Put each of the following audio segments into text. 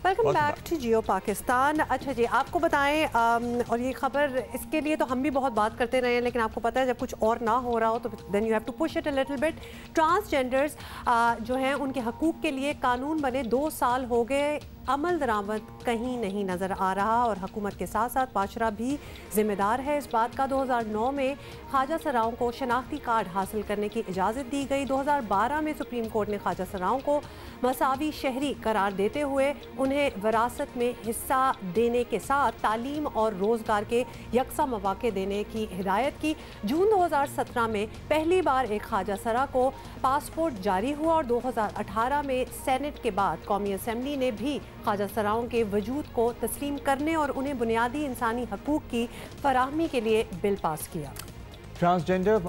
Welcome back to जियो पाकिस्तान। अच्छा जी, आपको बताएं और ये खबर इसके लिए तो हम भी बहुत बात करते रहे हैं, लेकिन आपको पता है जब कुछ और ना हो रहा हो तो then you have to push it a little bit. Transgenders जो हैं उनके हकूक़ के लिए कानून बने 2 साल हो गए, अमल दरामद कहीं नहीं नज़र आ रहा और हुकूमत के साथ साथ माशरा भी ज़िम्मेदार है इस बात का। 2009 में ख्वाजा सराओं को शनाख्ती कार्ड हासिल करने की इजाज़त दी गई। 2012 में सुप्रीम कोर्ट ने ख्वाजा सराओं को मसावी शहरी करार देते हुए उन्हें विरासत में हिस्सा देने के साथ तालीम और रोज़गार के यकसा मौक़े देने की हिदायत की। जून 2017 में पहली बार एक ख्वाजा सरा को पासपोर्ट जारी हुआ और 2018 में सेनेट के बाद कौमी असम्बली ने भी ख्वाजा सराओं के वजूद को तस्लीम करने और उन्हें बुनियादी इंसानी हकूक़ की फराहमी के लिए बिल पास किया। Transgender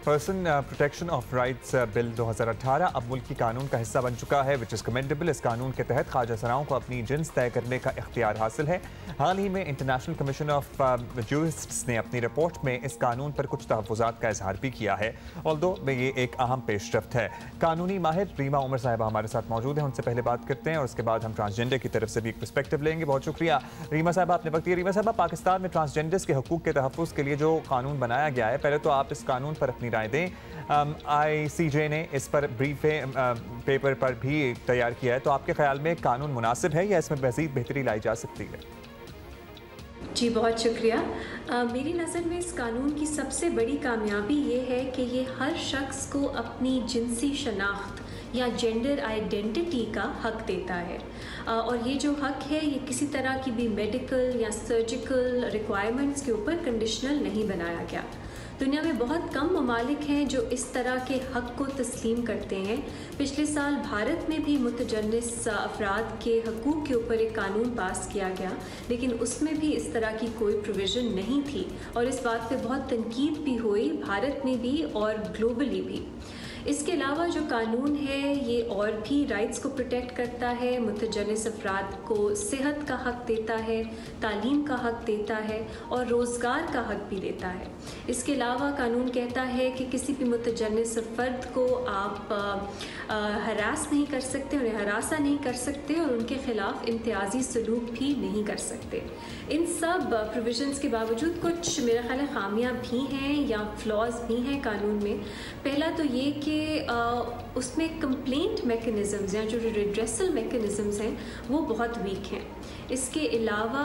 person protection of rights bill 2018 अब मुल्की कानून का हिस्सा बन चुका है, विच इज़ कमेंडेबल। इस कानून के तहत ख्वाजा सराओं को अपनी जिन्स तय करने का इख्तियार हासिल है। हाल ही में इंटरनेशनल कमीशन ऑफ जूरिस्ट्स ने अपनी रिपोर्ट में इस कानून पर कुछ तहफ़्फ़ुज़ात का इजहार भी किया है, ऑल्दो ये एक अहम पेशरफ्त है। कानूनी माहिर रीमा उमर साहिबा हमारे साथ मौजूद हैं, उनसे पहले बात करते हैं और उसके बाद हम ट्रांसजेंडर की तरफ से भी एक पर्सपेक्टिव लेंगे। बहुत शुक्रिया रीमा साहिबा, आपने वक्त दिया। रीमा साहिबा, पाकिस्तान में ट्रांसजेंडर्स के हकूक़ के तहफ़्फ़ुज़ के लिए जो कानून बनाया गया है, पहले तो आप इस कानून पर अपनी राय दें। ICJ ने इस पर ब्रीफ पेपर पर भी तैयार किया है, तो आपके ख्याल में कानून मुनासिब है या इसमें मज़ीद बेहतरी लाई जा सकती है? जी बहुत शुक्रिया। मेरी नज़र में इस कानून की सबसे बड़ी कामयाबी ये है कि ये हर शख्स को अपनी जिनसी शनाख्त या जेंडर आइडेंटिटी का हक देता है और ये जो हक है ये किसी तरह की भी मेडिकल या सर्जिकल रिक्वायरमेंट्स के ऊपर कंडीशनल नहीं बनाया गया। दुनिया में बहुत कम ममालिक हैं जो इस तरह के हक़ को तस्लीम करते हैं। पिछले साल भारत में भी मुतजन्निस अफराद के हकूक़ के ऊपर एक कानून पास किया गया, लेकिन उसमें भी इस तरह की कोई प्रोविज़न नहीं थी और इस बात पे बहुत तनकीद भी हुई, भारत में भी और ग्लोबली भी। इसके अलावा जो कानून है ये और भी राइट्स को प्रोटेक्ट करता है, मुतजन्निस अफराद को सेहत का हक़ देता है, तालीम का हक़ देता है और रोज़गार का हक़ भी देता है। इसके अलावा कानून कहता है कि किसी भी मुतजन्निस फ़र्द को आप हरास नहीं कर सकते, उन्हें हरासा नहीं कर सकते और उनके ख़िलाफ़ इम्तियाज़ी सलूक भी नहीं कर सकते। इन सब प्रोविज़न्स के बावजूद कुछ मेरा ख़्याल है खामियाँ भी हैं या फ्लॉज भी हैं कानून में। पहला तो ये कि उसमें कंप्लेंट मैकेनिज़म्स या जो रिड्रेसल मैकेनिज़म्स हैं वो बहुत वीक हैं। इसके अलावा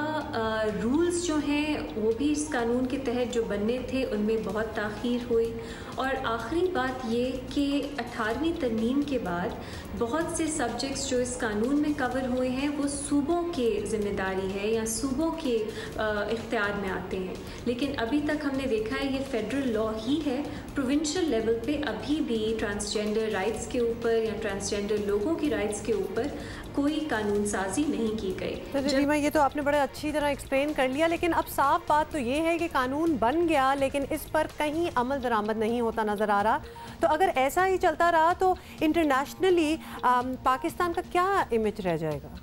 रूल्स जो हैं वो भी इस कानून के तहत जो बनने थे उनमें बहुत ताख़ीर हुई। और आखिरी बात ये कि 18वीं तरमीम के बाद बहुत से सब्जेक्ट्स जो इस कानून में कवर हुए हैं वो सूबों के ज़िम्मेदारी है या सूबों के इख्तियार में आते हैं, लेकिन अभी तक हमने देखा है ये फेडरल लॉ ही है। प्रोविंशियल लेवल पे अभी भी ट्रांसजेंडर राइट्स के ऊपर या ट्रांसजेंडर लोगों की राइट्स के ऊपर कोई कानून साजी नहीं की गई। तो रीमा, ये तो आपने बड़े अच्छी तरह एक्सप्लेन कर लिया, लेकिन अब साफ बात तो ये है कि कानून बन गया लेकिन इस पर कहीं अमल दरामद नहीं होता नज़र आ रहा। तो अगर ऐसा ही चलता रहा तो इंटरनेशनली पाकिस्तान का क्या इमेज रह जाएगा?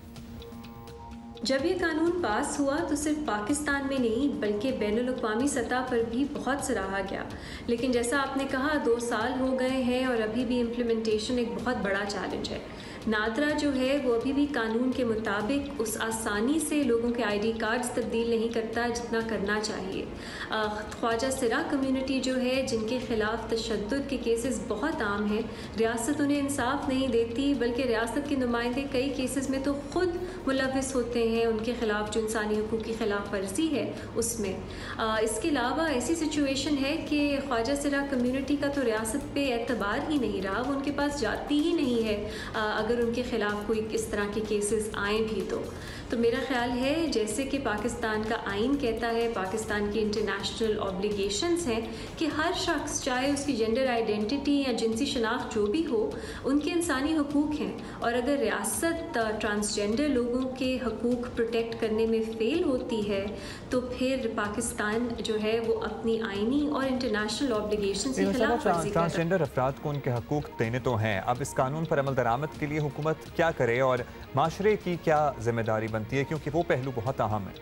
जब ये कानून पास हुआ तो सिर्फ पाकिस्तान में नहीं बल्कि बैनुल-अक़वामी सतह पर भी बहुत सराहा गया, लेकिन जैसा आपने कहा 2 साल हो गए हैं और अभी भी इम्प्लीमेंटेशन एक बहुत बड़ा चैलेंज है। नादरा जो है वो अभी भी कानून के मुताबिक उस आसानी से लोगों के ID कार्ड्स तब्दील नहीं करता जितना करना चाहिए। ख्वाजा सरा कम्युनिटी जो है जिनके ख़िलाफ़ तशद्दुद के केसेस बहुत आम हैं, रियासत उन्हें इंसाफ नहीं देती बल्कि रियासत के नुमाइंदे कई केसेस में तो ख़ुद मुलव्विस होते हैं उनके ख़िलाफ़ जो इंसानी हकूक़ की खिलाफ वर्जी है उसमें। इसके अलावा ऐसी सिचुएशन है कि ख्वाजा सरा कम्युनिटी का तो रियासत पे एतबार ही नहीं रहा, वो उनके पास जाती ही नहीं है अगर उनके ख़िलाफ़ कोई इस तरह के केसेस आए भी तो मेरा ख़्याल है जैसे कि पाकिस्तान का आइन कहता है, पाकिस्तान की इंटरनेशनल ऑब्लिगेशंस हैं कि हर शख्स चाहे उसकी जेंडर आइडेंटिटी या जिनसी शनाख्त जो भी हो उनके इंसानी हकूक़ हैं और अगर रियासत ट्रांसजेंडर लोगों के हकूक़ प्रोटेक्ट करने में फ़ेल होती है तो फिर पाकिस्तान जो है वो अपनी आइनी और इंटरनेशनल ऑब्लिगेशंस के खिलाफ वर्जी कर। ट्रांसजेंडर अफराद को उनके हकूक़ देने तो हैं, अब इस कानून पर अमल दरामद के लिए हुकूमत क्या करे और माशरे की क्या जिम्मेदारी बनती है, क्योंकि वो पहलू बहुत अहम है।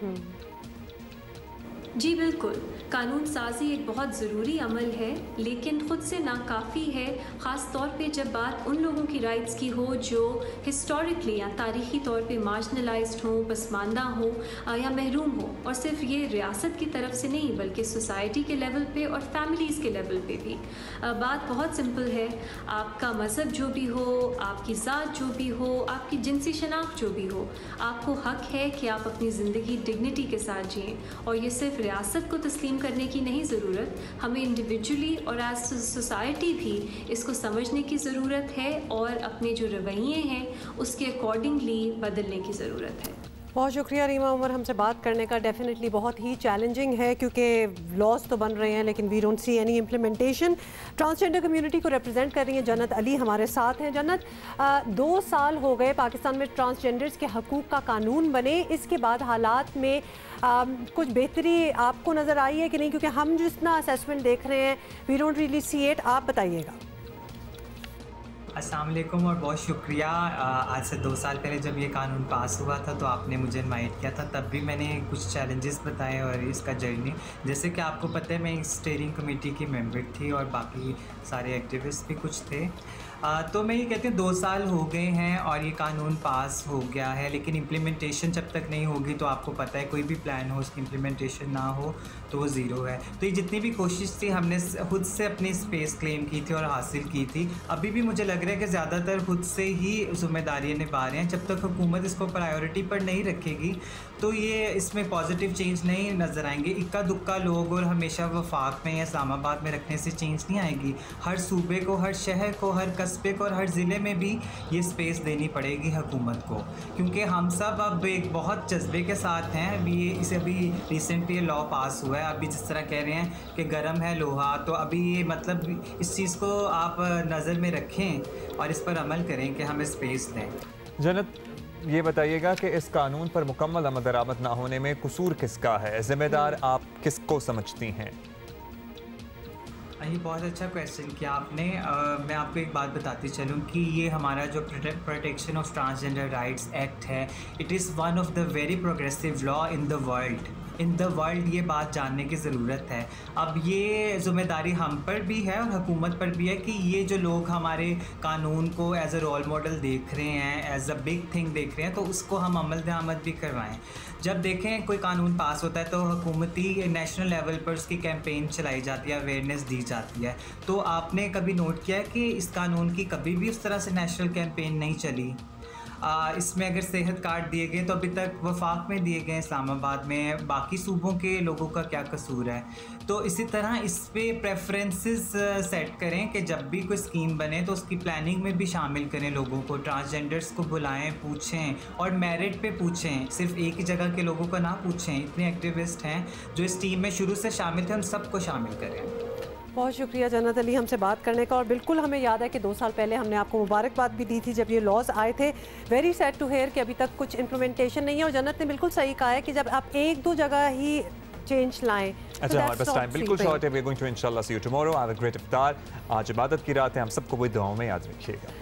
जी बिल्कुल, कानून साजी एक बहुत ज़रूरी अमल है, लेकिन ख़ुद से नाकाफ़ी है, ख़ास तौर पे जब बात उन लोगों की राइट्स की हो जो हिस्टोरिकली या तारीख़ी तौर पे मार्जिनलाइज्ड हो, पसमानदा हो या महरूम हो। और सिर्फ ये रियासत की तरफ से नहीं बल्कि सोसाइटी के लेवल पे और फैमिलीज़ के लेवल पे भी। बात बहुत सिंपल है, आपका मज़हब जो भी हो, आपकी ज़ात जो भी हो, आपकी जिनसी शनाख्त जो भी हो, आपको हक़ है कि आप अपनी ज़िंदगी डिग्निटी के साथ जिएँ। और ये सिर्फ रियासत को तस्लीम करने की नहीं ज़रूरत, हमें इंडिविजुअली और एज सोसाइटी भी इसको समझने की ज़रूरत है और अपने जो रवैये हैं उसके अकॉर्डिंगली बदलने की ज़रूरत है। बहुत शुक्रिया रीमा उमर हमसे बात करने का। डेफिनेटली बहुत ही चैलेंजिंग है क्योंकि लॉज तो बन रहे हैं लेकिन we don't see any implementation. Transgender community को रिप्रेजेंट कर रही हैं जन्नत अली हमारे साथ हैं। जन्नत, 2 साल हो गए पाकिस्तान में ट्रांसजेंडर्स के हकूक़ का कानून बने, इसके बाद हालात में कुछ बेहतरी आपको नज़र आई है कि नहीं? क्योंकि हम जितना असेसमेंट देख रहे हैं we don't really see it, आप बताइएगा। अस्सलाम वालेकुम और बहुत शुक्रिया। आज से 2 साल पहले जब ये कानून पास हुआ था तो आपने मुझे इनवाइट किया था, तब भी मैंने कुछ चैलेंजेस बताए और इसका जर्नी, जैसे कि आपको पता है मैं स्टीयरिंग कमेटी की मेंबर थी और बाकी सारे एक्टिविस्ट भी कुछ थे। तो मैं ये कहती हूँ 2 साल हो गए हैं और ये कानून पास हो गया है, लेकिन इम्प्लीमेंटेशन जब तक नहीं होगी तो आपको पता है कोई भी प्लान हो उसकी इम्प्लीमेंटेशन ना हो तो वो ज़ीरो है। तो ये जितनी भी कोशिश थी हमने खुद से अपनी स्पेस क्लेम की थी और हासिल की थी। अभी भी मुझे लग रहा है कि ज़्यादातर खुद से ही जिम्मेदारियाँ निभा रहे हैं। जब तक हुकूमत इसको प्रायोरिटी पर नहीं रखेगी तो ये इसमें पॉजिटिव चेंज नहीं नज़र आएंगे। इक्का दुक्का लोग और हमेशा वफाक में या इस्लामाबाद में रखने से चेंज नहीं आएगी। हर सूबे को, हर शहर को, हर कस्बे को और हर ज़िले में भी ये स्पेस देनी पड़ेगी हुकूमत को, क्योंकि हम सब अब एक बहुत जज्बे के साथ हैं। अभी रिसेंटली ये लॉ पास हुआ है। अभी जिस तरह कह रहे हैं कि गर्म है लोहा, तो अभी ये मतलब इस चीज़ को आप नज़र में रखें और इस पर अमल करें कि हमें स्पेस दें। जन्नत, ये बताइएगा कि इस कानून पर मुकम्मल अमल दरामद ना होने में कसूर किसका है? जिम्मेदार आप किसको समझती हैं? ये बहुत अच्छा क्वेश्चन किया आपने। मैं आपको एक बात बताती चलूँ कि ये हमारा जो protection of transgender rights act है, it is one of the very progressive law in the world. ये बात जानने की ज़रूरत है। अब ये ज़िम्मेदारी हम पर भी है और हुकूमत पर भी है कि ये जो लोग हमारे कानून को एज अ रोल मॉडल देख रहे हैं, एज अ बिग थिंग देख रहे हैं, तो उसको हम अमल दरामद भी करवाएं। जब देखें कोई कानून पास होता है तो हुकूमती नेशनल लेवल पर उसकी कैंपेन चलाई जाती है, अवेयरनेस दी जाती है। तो आपने कभी नोट किया है कि इस कानून की कभी भी उस तरह से नेशनल कैंपेन नहीं चली? इसमें अगर सेहत कार्ड दिए गए तो अभी तक वफाक में दिए गए, इस्लामाबाद में, बाकी सूबों के लोगों का क्या कसूर है? तो इसी तरह इस पे प्रेफरेंसेस सेट करें कि जब भी कोई स्कीम बने तो उसकी प्लानिंग में भी शामिल करें लोगों को, ट्रांसजेंडर्स को बुलाएं, पूछें और मेरिट पे पूछें, सिर्फ एक ही जगह के लोगों का ना पूछें। इतने एक्टिविस्ट हैं जो इस टीम में शुरू से शामिल थे, उन सबको शामिल करें। बहुत शुक्रिया जन्नत अली हमसे बात करने का। और बिल्कुल हमें याद है कि 2 साल पहले हमने आपको मुबारकबाद भी दी थी जब ये लॉज आए थे। वेरी सैड टू हेयर कि अभी तक कुछ इम्प्लीमेंटेशन नहीं है। और जन्नत ने बिल्कुल सही कहा है कि जब आप 1-2 जगह ही चेंज लाएं। अच्छा, हमारे पास टाइम बिल्कुल शॉर्ट है। वी आर गोइंग टू इंशाल्लाह see you tomorrow. Have a great इफ्तार। आज इबादत की रात है, हम सबको वो दुआओं में याद रखिएगा।